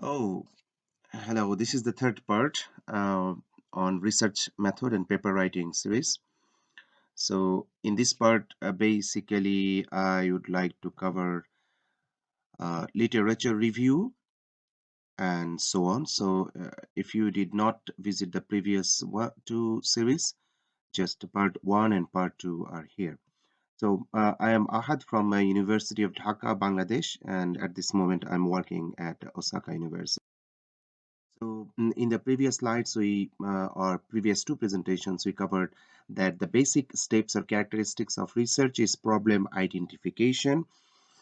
Oh, hello. This is the third part on research method and paper writing series. So, in this part, basically, I would like to cover literature review and so on. So, if you did not visit the previous two series, just part one and part two are here. So, I am Ahad from my University of Dhaka, Bangladesh, and at this moment, I'm working at Osaka University. So in the previous slides, or previous two presentations, we covered that the basic steps or characteristics of research is problem identification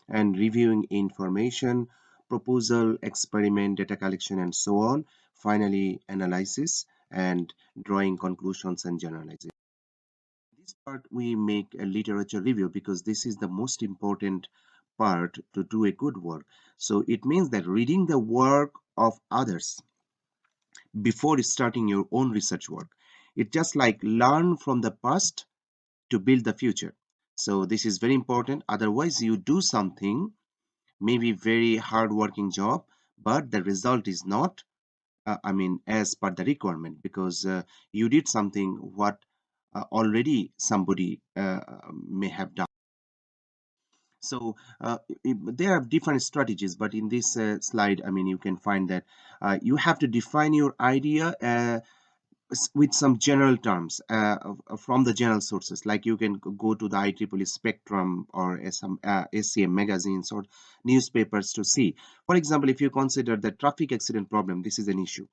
and reviewing information, proposal, experiment, data collection, and so on. Finally, analysis and drawing conclusions and generalization. This part we make a literature review because this is the most important part to do a good work. So it means that reading the work of others before starting your own research work. It's just like learn from the past to build the future. So this is very important. Otherwise, you do something, maybe very hard working job, but the result is not, as per the requirement because you did something what already somebody may have done. So there are different strategies, but in this slide, you can find that you have to define your idea with some general terms from the general sources, like you can go to the IEEE Spectrum or some SCM magazines or newspapers to see. For example, if you consider the traffic accident problem, this is an issue.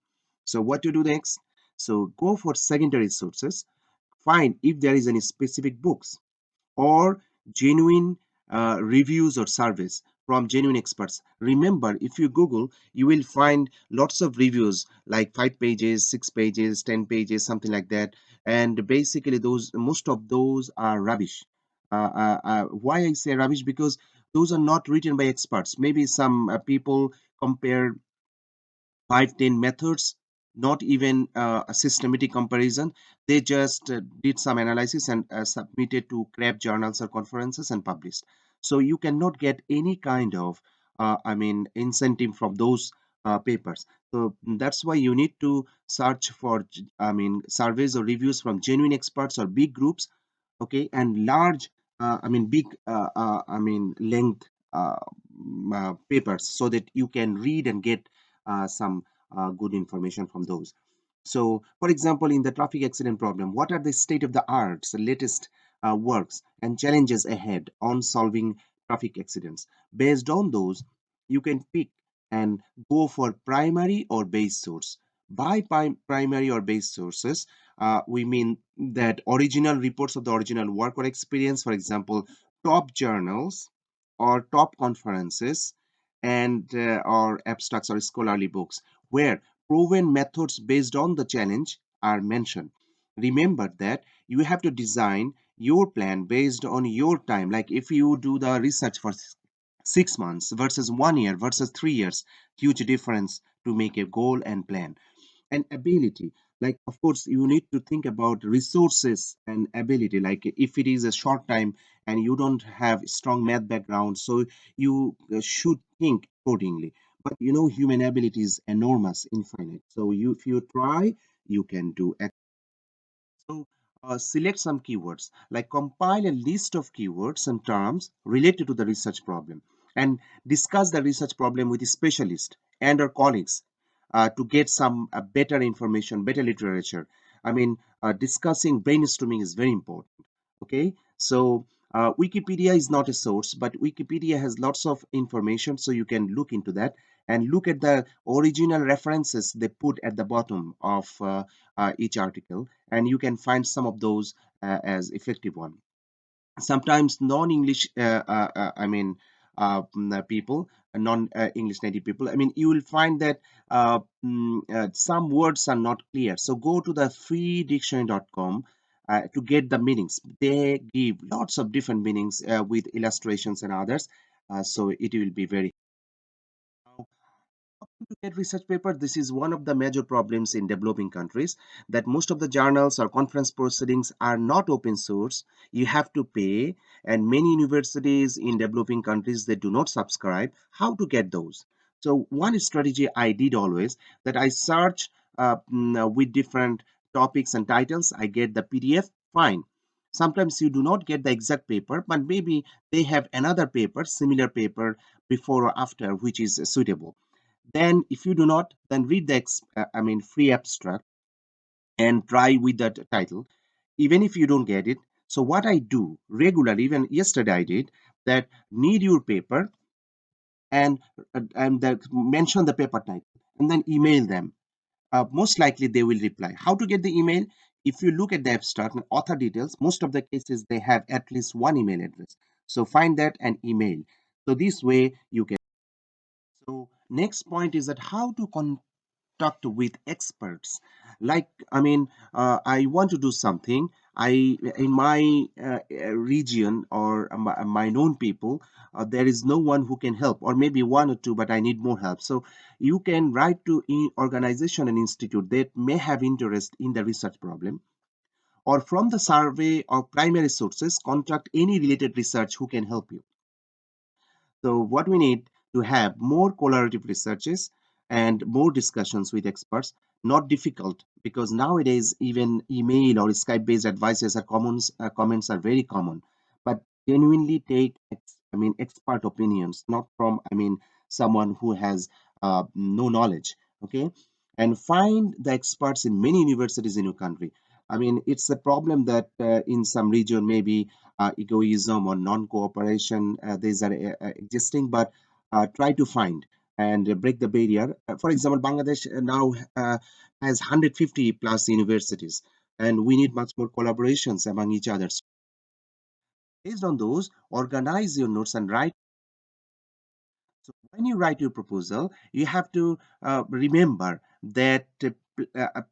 So what to do next? So go for secondary sources, find if there is any specific books or genuine reviews or surveys from genuine experts. Remember, if you Google, you will find lots of reviews like 5 pages, 6 pages, 10 pages, something like that. And basically, those most of those are rubbish. Why I say rubbish? Because those are not written by experts. Maybe some people compare 5, 10 methods, not even a systematic comparison. They just did some analysis and submitted to crap journals or conferences and published. So you cannot get any kind of incentive from those papers. So that's why you need to search for surveys or reviews from genuine experts or big groups, okay, and large big length papers, so that you can read and get some good information from those. So for example, in the traffic accident problem, what are the state of the art, the latest works and challenges ahead on solving traffic accidents? Based on those, you can pick and go for primary or base source. By primary or base sources, we mean that original reports of the original work or experience, for example, top journals or top conferences and or abstracts or scholarly books where proven methods based on the challenge are mentioned. Remember that you have to design your plan based on your time. Like if you do the research for 6 months versus 1 year versus 3 years, huge difference to make a goal and plan. And ability, like of course you need to think about resources and ability. Like if it is a short time and you don't have strong math background, so you should think accordingly. But human ability is enormous, infinite. So if you try, you can do. So select some keywords, like compile a list of keywords and terms related to the research problem and discuss the research problem with a specialist and or colleagues to get some better information, better literature. Discussing, brainstorming is very important. Okay, so Wikipedia is not a source, but Wikipedia has lots of information, so you can look into that and look at the original references they put at the bottom of each article, and you can find some of those as effective one. Sometimes non-English people, non-English native people, you will find that some words are not clear, so go to the freedictionary.com to get the meanings. They give lots of different meanings with illustrations and others, so it will be very to get research paper. This is one of the major problems in developing countries, that most of the journals or conference proceedings are not open source. You have to pay, and many universities in developing countries, they do not subscribe. How to get those? So one strategy I did always, that I search with different topics and titles. I get the PDF. Fine. Sometimes you do not get the exact paper, but maybe they have another paper, similar paper before or after, which is suitable. Then, if you do not, then read the free abstract and try with that title, even if you don't get it. So what I do regularly, even yesterday I did that, need your paper, and that mention the paper title, and then email them. Most likely they will reply. How to get the email? If you look at the abstract and author details, most of the cases they have at least one email address. So find that and email. So this way you can. So next point is that how to contact with experts. Like, I want to do something. I in my region, or my known people, there is no one who can help, or maybe one or two, but I need more help. So you can write to organization and institute that may have interest in the research problem, or from the survey or primary sources, contact any related research who can help you. So what we need to have more collaborative researches and more discussions with experts, not difficult, because nowadays even email or Skype-based advices or comments are very common. But genuinely take, expert opinions, not from, someone who has no knowledge. Okay, and find the experts in many universities in your country. It's a problem that in some region maybe egoism or non-cooperation, these are existing, but try to find and break the barrier. For example, Bangladesh now has 150 plus universities, and we need much more collaborations among each other. So based on those, organize your notes and write. So when you write your proposal, you have to remember that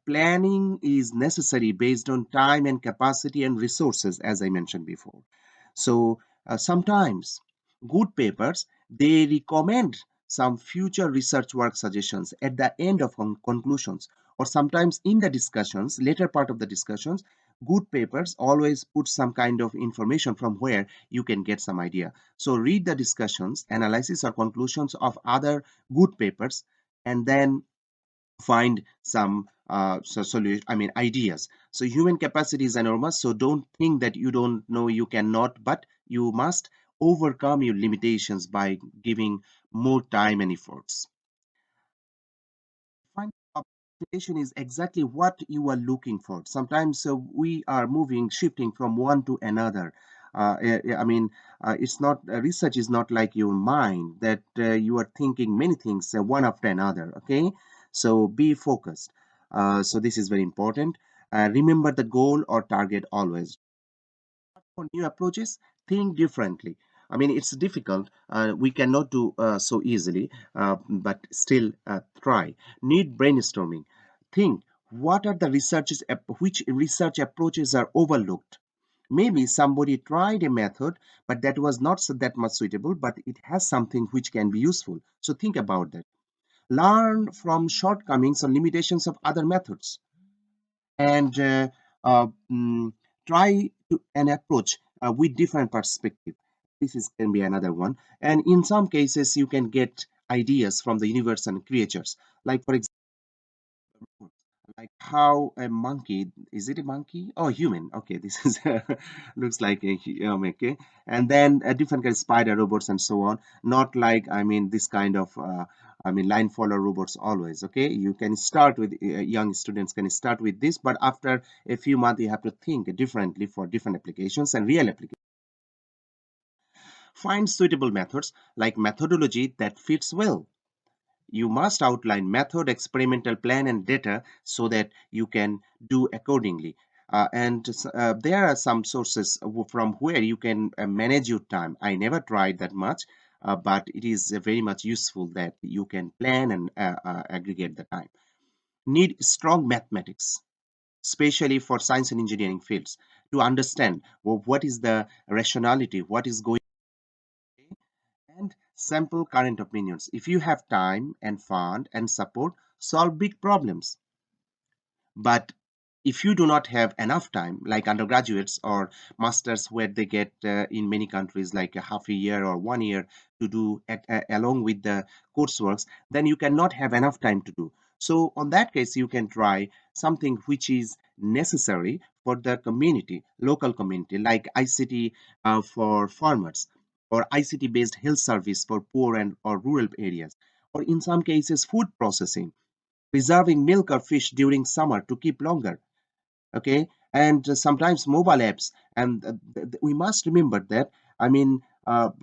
planning is necessary based on time and capacity and resources, as I mentioned before. So sometimes good papers, they recommend some future research work suggestions at the end of conclusions, or sometimes in the discussions, later part of the discussions. Good papers always put some kind of information from where you can get some idea. So read the discussions, analysis or conclusions of other good papers, and then find some solution, ideas. So human capacity is enormous. So don't think that you don't know, you cannot, but you must overcome your limitations by giving more time and efforts. Find application is exactly what you are looking for. Sometimes we are shifting from one to another. It's not research is not like your mind that you are thinking many things one after another. Okay, so be focused. So this is very important. Remember the goal or target always. For new approaches, think differently. It's difficult. We cannot do so easily, but still try. Need brainstorming. Think, what are the which research approaches are overlooked? Maybe somebody tried a method, but that was not that much suitable, but it has something which can be useful. So think about that. Learn from shortcomings or limitations of other methods, and uh, mm, try to an approach with different perspective. This is can be another one, and in some cases you can get ideas from the universe and creatures, like for example, like how a monkey, is it a monkey? Oh, human. Okay, this is looks like a okay. And then a different kind of spider robots and so on. Not like, this kind of line follower robots always. Okay, you can start with young students can start with this, but after a few months you have to think differently for different applications and real applications. Find suitable methods, like methodology that fits well. You must outline method, experimental plan, and data so that you can do accordingly. And there are some sources from where you can manage your time. I never tried that much, but it is very much useful that you can plan and aggregate the time. Need strong mathematics, especially for science and engineering fields, to understand what is the rationality, what is going on, and sample current opinions. If you have time and fund and support, solve big problems. But if you do not have enough time, like undergraduates or masters, where they get in many countries like a half a year or 1 year, to do along with the courseworks, then you cannot have enough time to do. So on that case, you can try something which is necessary for the community, local community, like ICT for farmers, or ICT based health service for poor and or rural areas, or in some cases food processing, preserving milk or fish during summer to keep longer. Okay, and sometimes mobile apps. And we must remember that, I mean,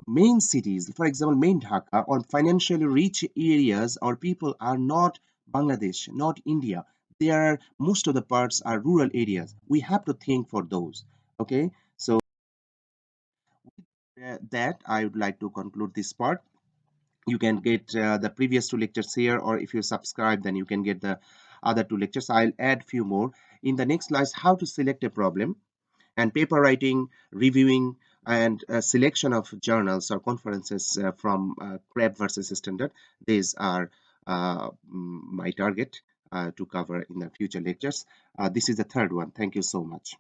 main cities, for example main Dhaka, or financially rich areas or people are not Bangladesh, not India. They are, most of the parts are rural areas. We have to think for those. Okay, so that I would like to conclude this part. You can get the previous two lectures here, or if you subscribe, then you can get the other two lectures. I'll add few more in the next slides: how to select a problem, and paper writing, reviewing, and selection of journals or conferences from CREB versus standard. These are my target to cover in the future lectures. This is the third one. Thank you so much.